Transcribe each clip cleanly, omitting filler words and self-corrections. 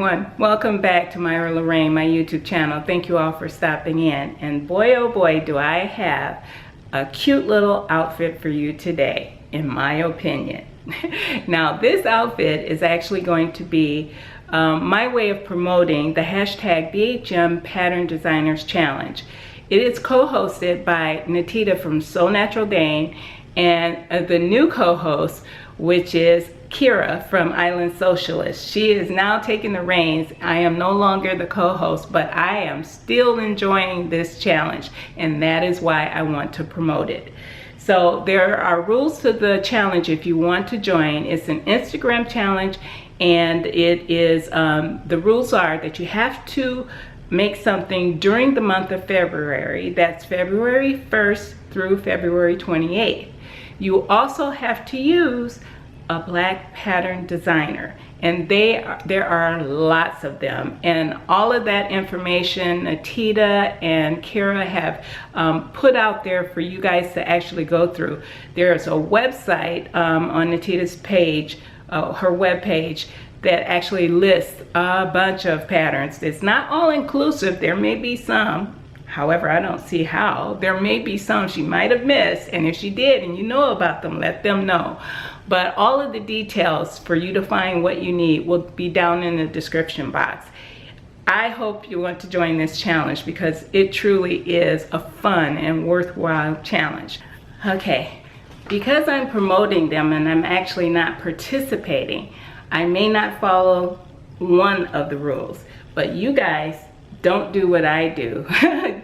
everyone, welcome back to Myra Lorraine, my YouTube channel. Thank you all for stopping in. And boy oh boy do I have a cute little outfit for you today, in my opinion. Now this outfit is actually going to be my way of promoting the hashtag BHM Pattern Designers Challenge. It is co-hosted by Natita from So Natural Dane and the new co-host, which is Kira from Island Socialist. She is now taking the reins. I am no longer the co-host, but I am still enjoying this challenge, and that is why I want to promote it. So there are rules to the challenge if you want to join. It's an Instagram challenge, and it is the rules are that you have to make something during the month of February. That's February 1st through February 28th. You also have to use a black pattern designer, and there are lots of them, and all of that information Natita and Kira have put out there for you guys to actually go through. There's a website on Natita's page, her web page, that actually lists a bunch of patterns. It's not all inclusive. There may be some, however, I don't see how. There may be some she might have missed, and if she did and you know about them, let them know. But all of the details for you to find what you need will be down in the description box. I hope you want to join this challenge because it truly is a fun and worthwhile challenge. Okay, because I'm promoting them and I'm actually not participating, I may not follow one of the rules, but you guys don't do what I do.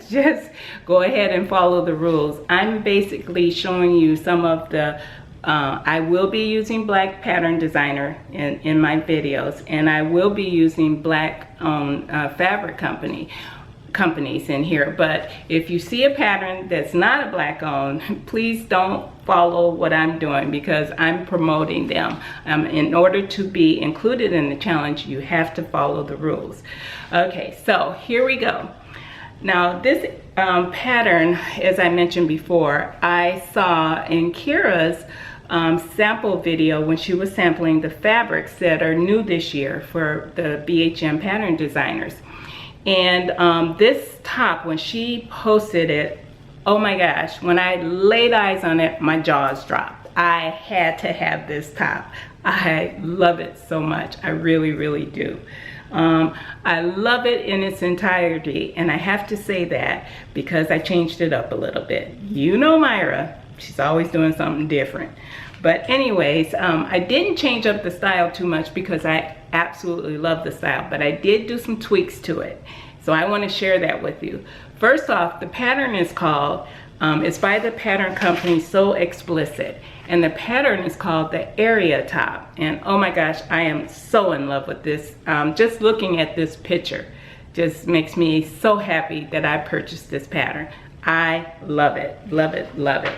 Just go ahead and follow the rules. I'm basically showing you some of the I will be using black pattern designer in my videos, and I will be using black owned fabric companies in here. But if you see a pattern that's not a black owned, please don't follow what I'm doing because I'm promoting them. In order to be included in the challenge, you have to follow the rules. Okay, so here we go. Now this pattern, as I mentioned before, I saw in Kira's sample video when she was sampling the fabrics that are new this year for the BHM pattern designers. And this top, when she posted it, oh my gosh, when I laid eyes on it, my jaws dropped. I had to have this top. I love it so much. I really, really do. I love it in its entirety, and I have to say that because I changed it up a little bit. You know Myra, she's always doing something different. But anyways, I didn't change up the style too much because I absolutely love the style, but I did do some tweaks to it. So I want to share that with you. First off, the pattern is called, it's by the pattern company So Explicit, and the pattern is called the Aria top. And oh my gosh, I am so in love with this. Just looking at this picture just makes me so happy that I purchased this pattern. I love it, love it, love it.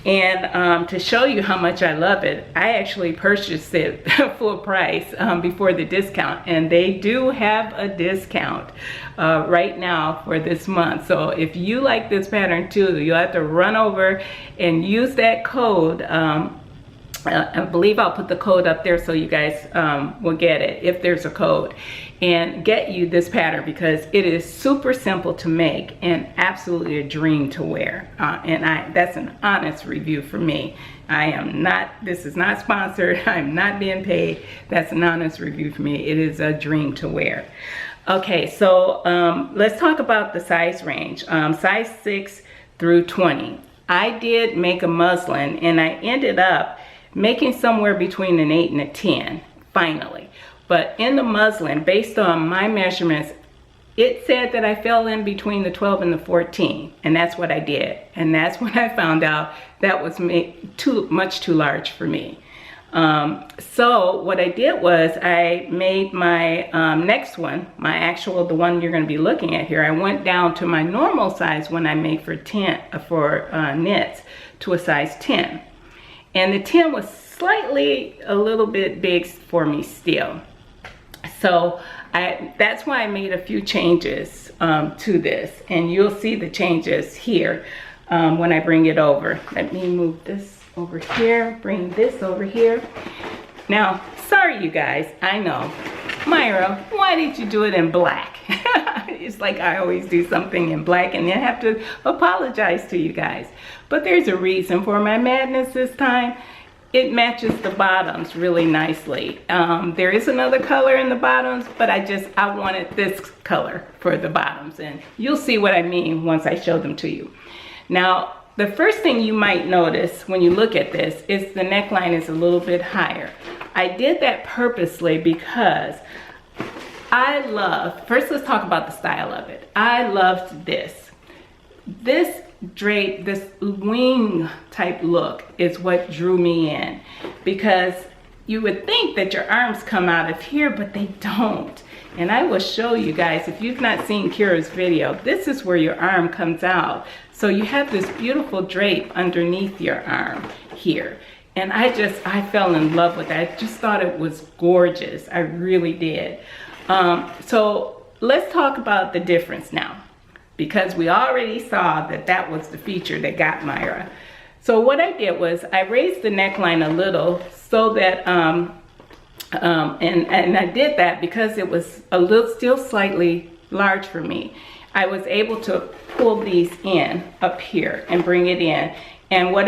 And to show you how much I love it, I actually purchased it full price before the discount, and they do have a discount right now for this month. So if you like this pattern too, you'll have to run over and use that code. I believe I'll put the code up there so you guys will get it if there's a code, and get you this pattern because it is super simple to make and absolutely a dream to wear. And that's an honest review for me. This is not sponsored. I'm not being paid. That's an honest review for me. It is a dream to wear. Okay, so let's talk about the size range. Size 6 through 20. I did make a muslin, and I ended up making somewhere between an 8 and a 10 finally. But in the muslin, based on my measurements, it said that I fell in between the 12 and the 14, and that's what I did. And that's when I found out that was much too large for me. So what I did was I made my next one, the one you're going to be looking at here. I went down to my normal size when I make for knits to a size 10. And the 10 was a little bit big for me still. So that's why I made a few changes to this. And you'll see the changes here when I bring it over. Let me move this over here, bring this over here. Now, sorry you guys, I know Myra, why did you do it in black? It's like I always do something in black and then have to apologize to you guys. But there's a reason for my madness this time. It matches the bottoms really nicely. There is another color in the bottoms, but I wanted this color for the bottoms, and you'll see what I mean once I show them to you. Now, the first thing you might notice when you look at this is the neckline is a little bit higher. I did that purposely because first let's talk about the style of it. I loved this. This drape, this wing type look is what drew me in, because you would think that your arms come out of here, but they don't. And I will show you guys, if you've not seen Kira's video, this is where your arm comes out. So you have this beautiful drape underneath your arm here. And I fell in love with that. I just thought it was gorgeous. I really did. So let's talk about the difference now, because we already saw that that was the feature that got Myra. So what I did was I raised the neckline a little so that, and I did that because it was a little, still slightly large for me. I was able to pull these in up here and bring it in. And when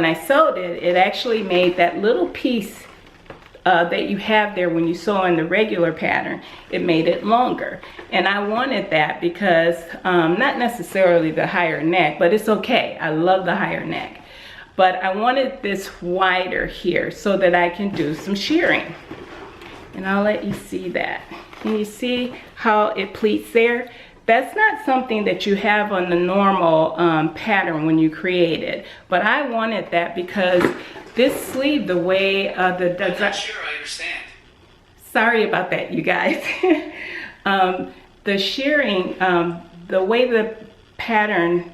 I sewed it, it actually made that little piece that you have there when you sew in the regular pattern, it made it longer. And I wanted that because, not necessarily the higher neck, but it's okay. I love the higher neck. But I wanted this wider here so that I can do some shearing. And I'll let you see that. Can you see how it pleats there? That's not something that you have on the normal pattern when you create it. But I wanted that because this sleeve, the way the design... I'm not sure I understand. Sorry about that, you guys. The shearing, the way the pattern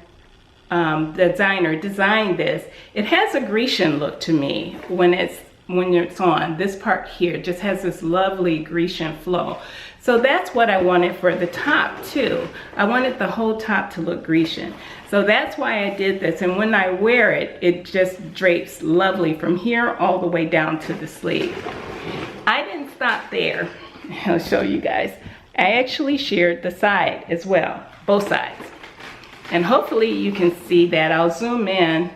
designer designed this, it has a Grecian look to me when it's on. This part here just has this lovely Grecian flow. So that's what I wanted for the top too. I wanted the whole top to look Grecian. So that's why I did this. And when I wear it, it just drapes lovely from here all the way down to the sleeve. I didn't stop there. I'll show you guys. I actually sheared the side as well, both sides. And hopefully you can see that. I'll zoom in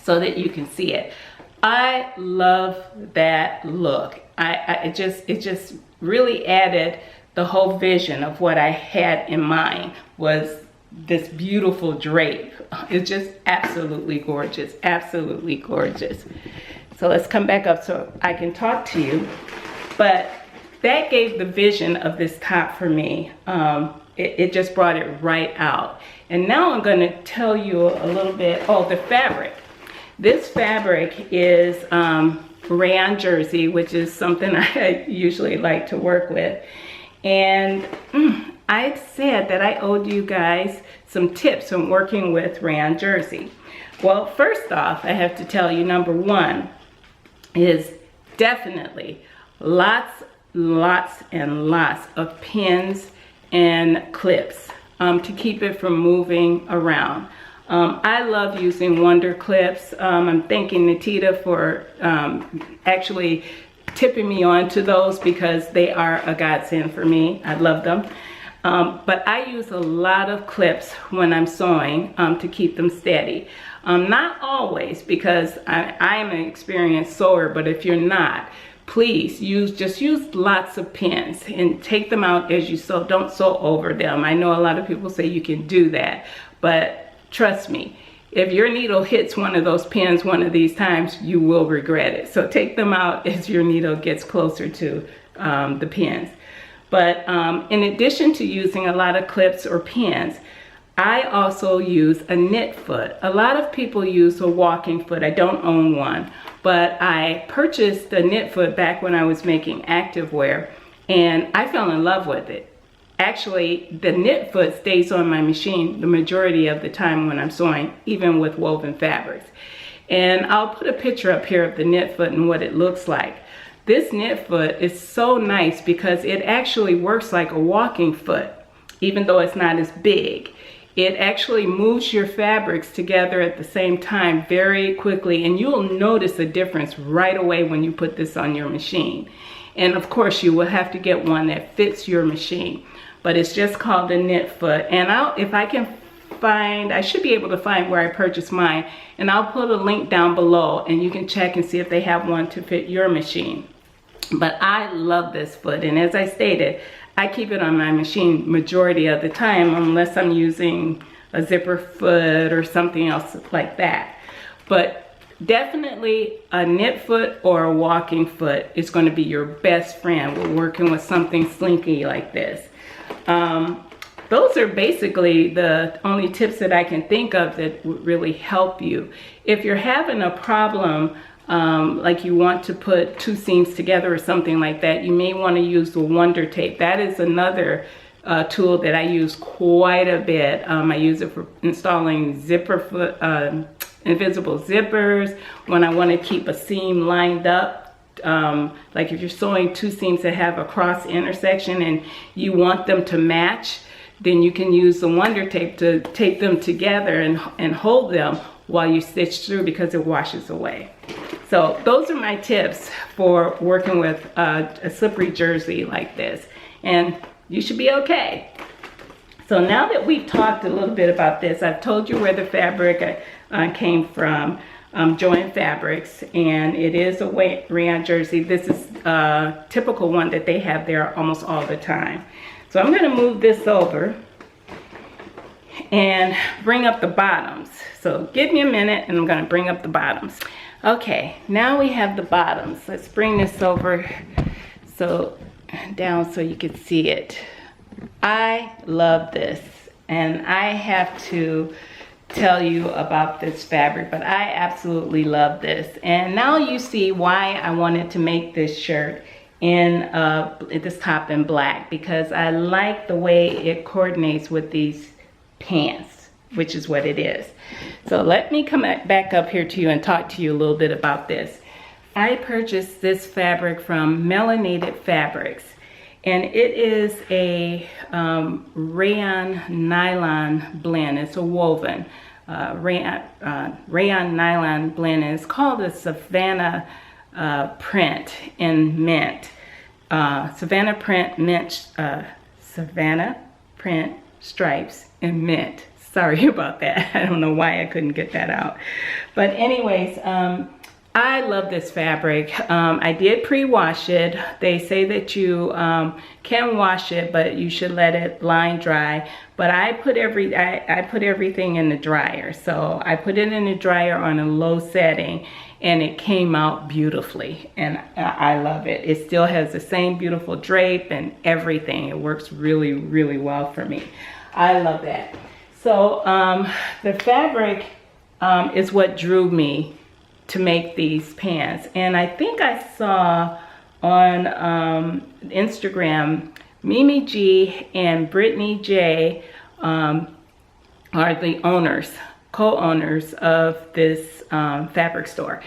so that you can see it. I love that look. It just really added the whole vision of what I had in mind, was this beautiful drape. It's just absolutely gorgeous, absolutely gorgeous. So let's come back up so I can talk to you. But that gave the vision of this top for me. It just brought it right out. And now I'm going to tell you a little bit, the fabric. This fabric is rayon jersey, which is something I usually like to work with. And I said that I owed you guys some tips on working with rayon jersey. Well, first off, I have to tell you, number one is definitely lots and lots of pins and clips to keep it from moving around. I love using Wonder clips. I'm thanking Natita for actually tipping me on to those, because they are a godsend for me. I love them. But I use a lot of clips when I'm sewing to keep them steady. Not always, because I am an experienced sewer, but if you're not, please just use lots of pins and take them out as you sew. Don't sew over them. I know a lot of people say you can do that, but trust me, if your needle hits one of those pins one of these times, you will regret it. So take them out as your needle gets closer to the pins. But in addition to using a lot of clips or pins, I also use a knit foot. A lot of people use a walking foot. I don't own one, but I purchased the knit foot back when I was making activewear, and I fell in love with it. Actually, the knit foot stays on my machine the majority of the time when I'm sewing, even with woven fabrics. And I'll put a picture up here of the knit foot and what it looks like. This knit foot is so nice because it actually works like a walking foot, even though it's not as big. It actually moves your fabrics together at the same time very quickly, and you'll notice a difference right away when you put this on your machine. And of course you will have to get one that fits your machine, but it's just called a knit foot. And if I can find, I should be able to find where I purchased mine, and I'll put a link down below and you can check and see if they have one to fit your machine. But I love this foot, and as I stated, I keep it on my machine majority of the time unless I'm using a zipper foot or something else like that. But definitely a knit foot or a walking foot is going to be your best friend when working with something slinky like this. Those are basically the only tips that I can think of that would really help you. If you're having a problem, like you want to put two seams together or something like that, you may want to use the Wonder Tape. That is another tool that I use quite a bit. I use it for installing invisible zippers, when I want to keep a seam lined up. Like if you're sewing two seams that have a cross intersection and you want them to match, then you can use the Wonder Tape to tape them together and hold them while you stitch through, because it washes away. So those are my tips for working with a slippery jersey like this, and you should be okay. So now that we've talked a little bit about this, I've told you where the fabric came from, Joann Fabrics, and it is a rayon jersey. This is a typical one that they have there almost all the time. So I'm going to move this over and bring up the bottoms. So give me a minute and I'm going to bring up the bottoms. Okay, now we have the bottoms. Let's bring this over down so you can see it. I love this, and I have to tell you about this fabric, but I absolutely love this. And now you see why I wanted to make this shirt in this top in black, because I like the way it coordinates with these pants, which is what it is. So let me come back up here to you and talk to you a little bit about this. I purchased this fabric from Melanated Fabrics, and it is a rayon nylon blend. It's a woven rayon nylon blend, and it's called a Savannah print in mint. Savannah print stripes in mint. Sorry about that. I don't know why I couldn't get that out. But anyways, I love this fabric. I did pre-wash it. They say that you can wash it, but you should let it line dry. But I put everything in the dryer. So I put it in the dryer on a low setting, and it came out beautifully, and I love it. It still has the same beautiful drape and everything. It works really, really well for me. I love that. So the fabric is what drew me to make these pants. And I think I saw on Instagram, Mimi G and Brittany J are the owners, co-owners of this fabric store.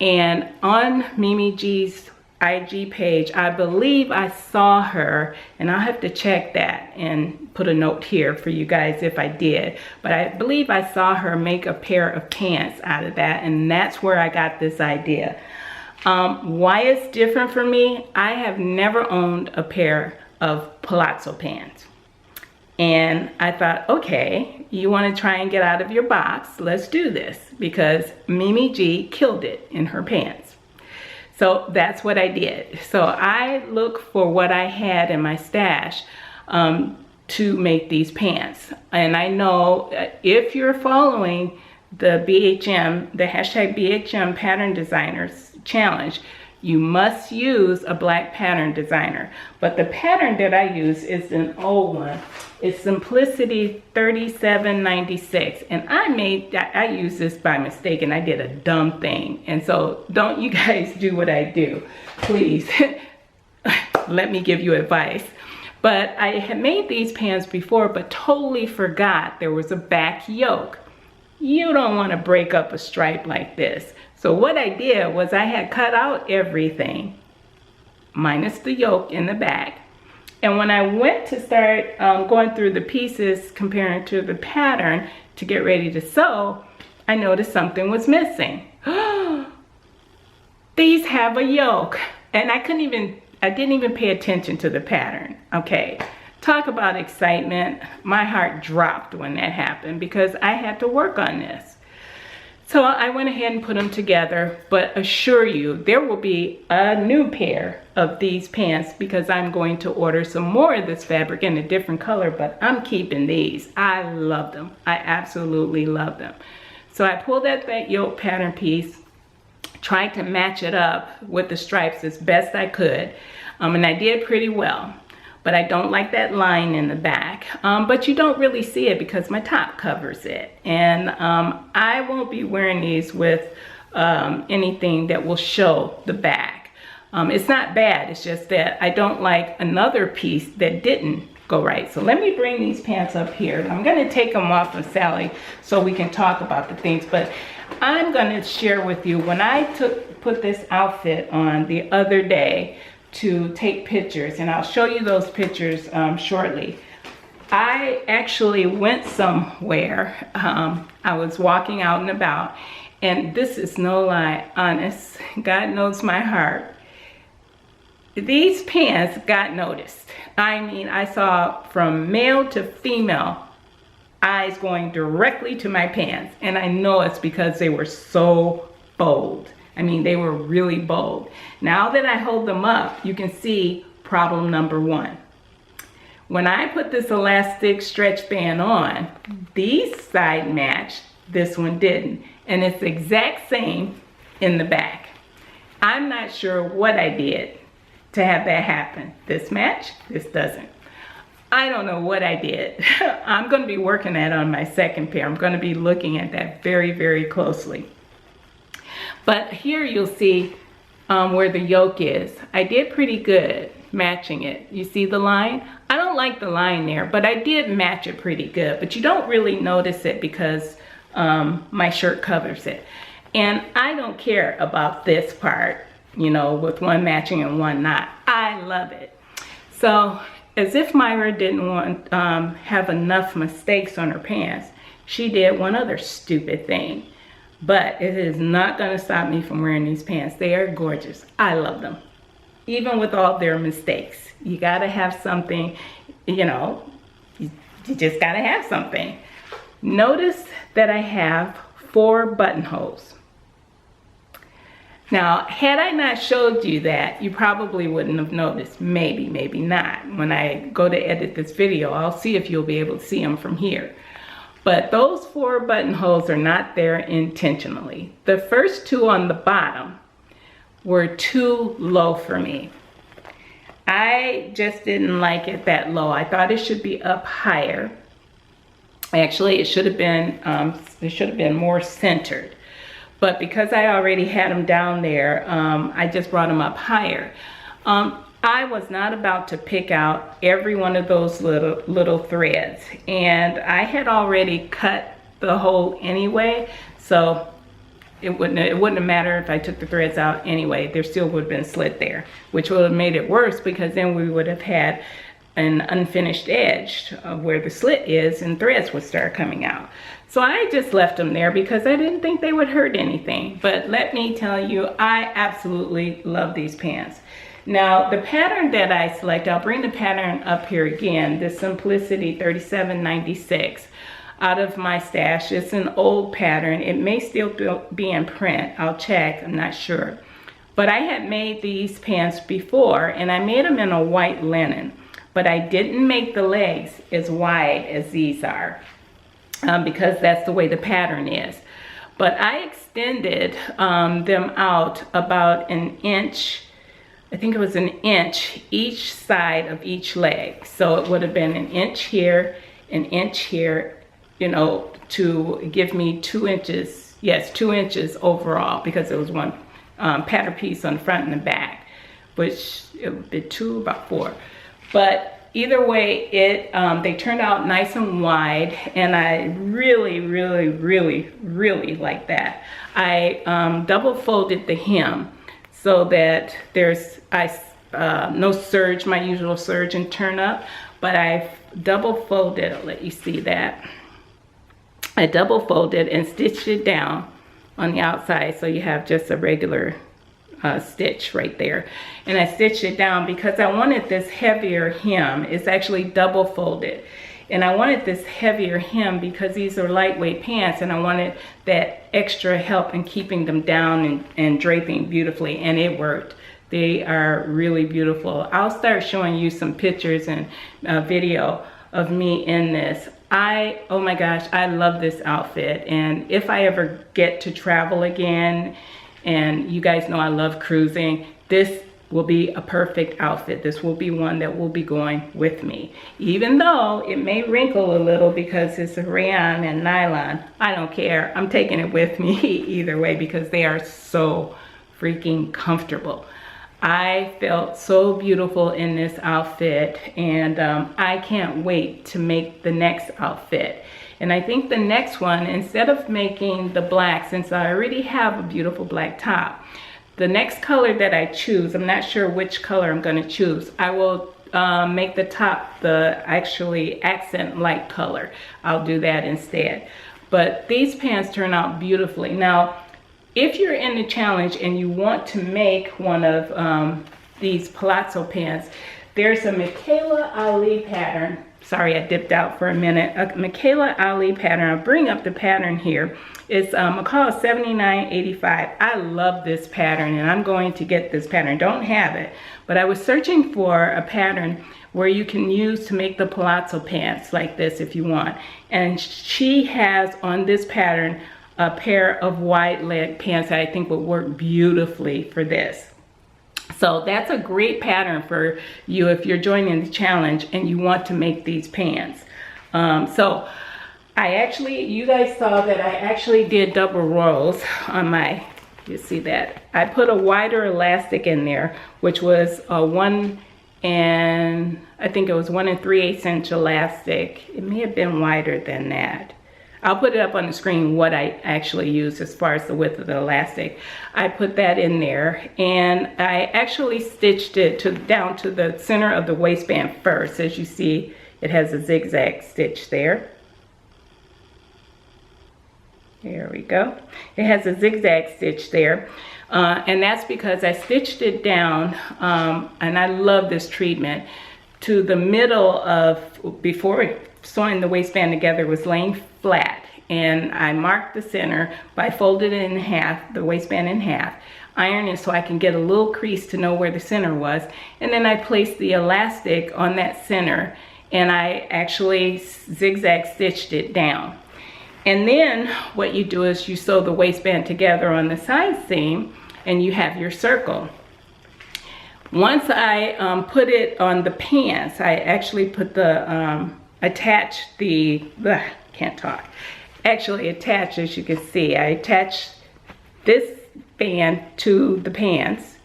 And on Mimi G's IG page, I believe I saw her, and I'll have to check that and put a note here for you guys if I did, but I believe I saw her make a pair of pants out of that, and that's where I got this idea. Why it's different for me, I have never owned a pair of palazzo pants. And I thought, okay, you want to try and get out of your box, let's do this, because Mimi G killed it in her pants. So that's what I did. So I looked for what I had in my stash to make these pants. And I know if you're following the hashtag BHM Pattern Designers Challenge, you must use a black pattern designer. But the pattern that I use is an old one. It's Simplicity 3796. And I used this by mistake, and I did a dumb thing. And so don't you guys do what I do. Please, let me give you advice. But I had made these pants before, but totally forgot there was a back yoke. You don't want to break up a stripe like this. So what I did was I had cut out everything, minus the yoke in the back. And when I went to start going through the pieces, comparing to the pattern to get ready to sew, I noticed something was missing. These have a yoke. And I I didn't even pay attention to the pattern. Okay, talk about excitement. My heart dropped when that happened because I had to work on this. So I went ahead and put them together, but assure you there will be a new pair of these pants because I'm going to order some more of this fabric in a different color, but I'm keeping these. I love them. I absolutely love them. So I pulled that yoke pattern piece, tried to match it up with the stripes as best I could, and I did pretty well. But I don't like that line in the back. But you don't really see it because my top covers it. And I won't be wearing these with anything that will show the back. It's not bad, it's just that I don't like another piece that didn't go right. So let me bring these pants up here. I'm gonna take them off of Sally so we can talk about the things. But I'm gonna share with you, when I put this outfit on the other day, to take pictures, and I'll show you those pictures shortly. I actually went somewhere. I was walking out and about, and this is no lie, honest, God knows my heart. These pants got noticed. I mean, I saw from male to female eyes going directly to my pants, and I know it's because they were so bold. I mean, they were really bold. Now that I hold them up, you can see problem number one. When I put this elastic stretch band on, these side matched, this one didn't. And it's the exact same in the back. I'm not sure what I did to have that happen. This match, this doesn't. I don't know what I did. I'm gonna be working that on my second pair. I'm gonna be looking at that very, very closely. But here you'll see where the yoke is. I did pretty good matching it. You see the line? I don't like the line there, but I did match it pretty good. But you don't really notice it because my shirt covers it. And I don't care about this part, you know, with one matching and one not. I love it. So as if Myra didn't want have enough mistakes on her pants, she did one other stupid thing. But it is not going to stop me from wearing these pants. They are gorgeous. I love them. Even with all their mistakes. You got to have something, you know, you just got to have something. Notice that I have 4 buttonholes. Now, had I not showed you that, you probably wouldn't have noticed. Maybe, maybe not. When I go to edit this video, I'll see if you'll be able to see them from here. But those 4 buttonholes are not there intentionally. The first 2 on the bottom were too low for me. I just didn't like it that low. I thought it should be up higher. Actually, it should have been more centered. But because I already had them down there, I just brought them up higher. I was not about to pick out every one of those little threads, and I had already cut the hole anyway, so it wouldn't have mattered if I took the threads out anyway. There still would have been a slit there, which would have made it worse because then we would have had an unfinished edge of where the slit is and threads would start coming out. So I just left them there because I didn't think they would hurt anything. But let me tell you, I absolutely love these pants. Now, the pattern that I select, I'll bring the pattern up here again, the Simplicity 3796 out of my stash. It's an old pattern. It may still be in print. I'll check, I'm not sure. But I had made these pants before, and I made them in a white linen. But I didn't make the legs as wide as these are because that's the way the pattern is. But I extended them out about an inch. I think it was an inch each side of each leg. So it would have been an inch here, you know, to give me 2 inches. Yes, 2 inches overall because it was one pattern piece on the front and the back, which it would be 2, about 4. But either way, they turned out nice and wide, and I really, really, really, really like that. I double folded the hem so that there's no serge, my usual serge and turn up, but I double folded. I'll let you see that. I double folded and stitched it down on the outside so you have just a regular stitch right there. And I stitched it down because I wanted this heavier hem. It's actually double folded. And I wanted this heavier hem because these are lightweight pants, and I wanted that extra help in keeping them down and draping beautifully, and it worked. They are really beautiful. I'll start showing you some pictures and video of me in this. Oh my gosh, I love this outfit. And if I ever get to travel again, and you guys know I love cruising, this will be a perfect outfit. This will be one that will be going with me. Even though it may wrinkle a little because it's a rayon and nylon, I don't care. I'm taking it with me either way because they are so freaking comfortable. I felt so beautiful in this outfit, and I can't wait to make the next outfit. And I think the next one, instead of making the black, since I already have a beautiful black top, the next color that I choose, I'm not sure which color I'm going to choose. I will make the top the actually accent light color. I'll do that instead. But these pants turn out beautifully. Now, if you're in the challenge and you want to make one of these palazzo pants, there's a Michaela Ali pattern. Sorry, I dipped out for a minute. A Michaela Ali pattern. I'll bring up the pattern here. It's McCall 7985. I love this pattern, and I'm going to get this pattern. Don't have it, but I was searching for a pattern where you can use to make the palazzo pants like this if you want. And she has on this pattern a pair of wide leg pants that I think would work beautifully for this. So that's a great pattern for you if you're joining the challenge and you want to make these pants. So you guys saw that I actually did double rows on my, you see that? I put a wider elastic in there, which was a I think it was 1 3/8 inch elastic. It may have been wider than that. I'll put it up on the screen what I actually used as far as the width of the elastic. I put that in there, and I actually stitched it down to the center of the waistband first. As you see, it has a zigzag stitch there. There we go. It has a zigzag stitch there. And that's because I stitched it down, and I love this treatment, to the middle of, before sewing the waistband together, was laying flat. And I marked the center by folding it in half, the waistband in half, iron it so I can get a little crease to know where the center was. And then I placed the elastic on that center, and I actually zigzag stitched it down. And then what you do is you sew the waistband together on the side seam, and you have your circle. Once I put it on the pants, I actually put the, attached, as you can see, I attached this band to the pants,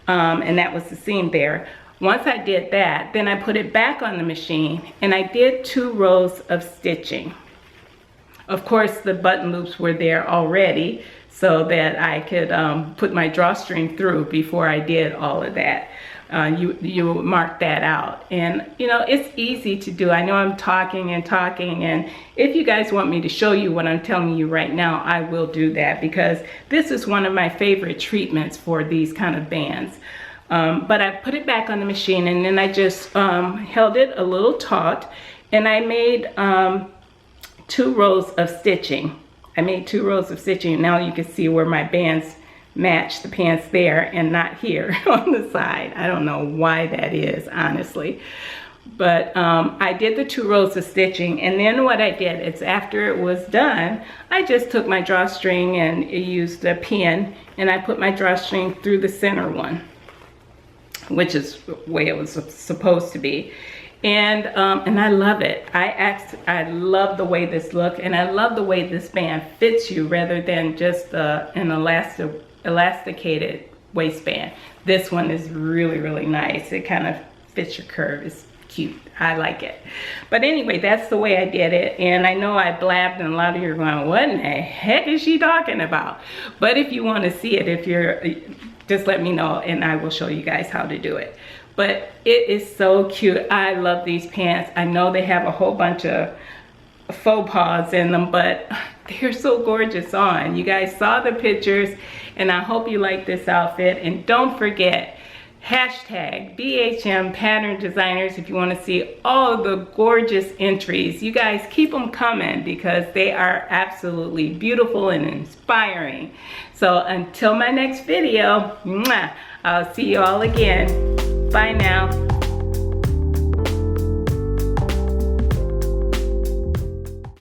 and that was the seam there. Once I did that, then I put it back on the machine, and I did 2 rows of stitching. Of course, the button loops were there already so that I could put my drawstring through before I did all of that. You mark that out, and you know, it's easy to do. I know I'm talking and talking, and if you guys want me to show you what I'm telling you right now, I will do that, because this is one of my favorite treatments for these kind of bands. But I put it back on the machine, and then I just held it a little taut, and I made 2 rows of stitching. I made 2 rows of stitching. Now you can see where my bands match the pants there and not here on the side. I don't know why that is, honestly. But I did the 2 rows of stitching, and then what I did is, after it was done, I just took my drawstring and used a pin, and I put my drawstring through the center one, which is the way it was supposed to be. And I love it. I love the way this looks, and I love the way this band fits you rather than just an elasticated waistband. This one is really, really nice. It kind of fits your curve. It's cute. I like it. But anyway, that's the way I did it. And I know I blabbed, and a lot of you are going, what in the heck is she talking about? But if you want to see it, just let me know, and I will show you guys how to do it. But it is so cute. I love these pants. I know they have a whole bunch of faux pas in them, but they're so gorgeous on. You guys saw the pictures, and I hope you like this outfit. And don't forget, hashtag BHM Pattern Designers if you want to see all the gorgeous entries. You guys keep them coming because they are absolutely beautiful and inspiring. So until my next video, mwah, I'll see you all again. Bye now.